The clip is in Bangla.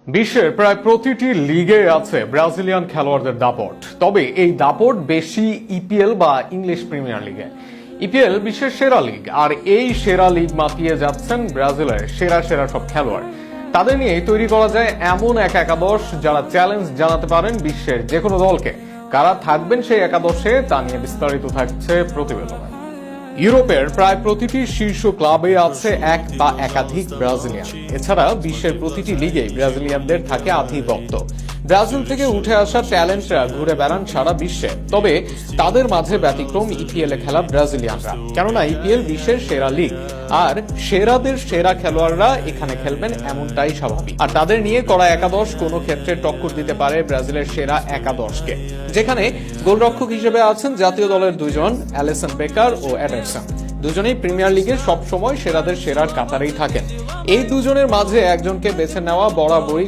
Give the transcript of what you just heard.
বিশ্বের প্রায় প্রতিটি লিগে আছে ব্রাজিলিয়ান খেলোয়াড়দের দাপট। তবে এই দাপট বেশি ইপিএল বা ইংলিশ প্রিমিয়ার লিগে। ইপিএল বিশ্বের সেরা লিগ, আর এই সেরা লিগ মাতিয়ে যাচ্ছেন ব্রাজিলের সেরা সেরা সব খেলোয়াড়। তাদের নিয়ে তৈরি করা যায় এমন এক একাদশ যারা চ্যালেঞ্জ জানাতে পারেন বিশ্বের যে কোনো দলকে। কারা থাকবেন সেই একাদশে তা নিয়ে বিস্তারিত থাকছে প্রতিবেদনে। ইউরোপের প্রায় প্রতিটি শীর্ষ ক্লাবে আছে এক বা একাধিক ব্রাজিলিয়ান। এছাড়া বিশ্বের প্রতিটি লিগে ব্রাজিলিয়ানদের থাকে আধিপত্য। ব্রাজিল থেকে উঠে আসা ট্যালেন্টরা ঘুরে বেড়ান সারা বিশ্বে। তবে তাদের মাঝে ব্যতিক্রম ইপিএল এ খেলা ব্রাজিলিয়ানরা, কেননা ইপিএল বিশ্বের সেরা লিগ, আর সেরাদের সেরা খেলোয়াড়রা এখানে খেলবেন এমনটাই স্বাভাবিক। আর তাদের নিয়ে করা একাদশ কোনো ক্ষেত্রে টক্কর দিতে পারে ব্রাজিলের সেরা একাদশকে, যেখানে গোলরক্ষক হিসেবে আছেন জাতীয় দলের দুজন অ্যালিসন বেকার ও এডারসন। দুজনেই প্রিমিয়ার লিগে সব সময় সেরাদের সেরার কাতারেই থাকেন। এই দুজনের মাঝে একজনকে বেছে নেওয়া বরাবরই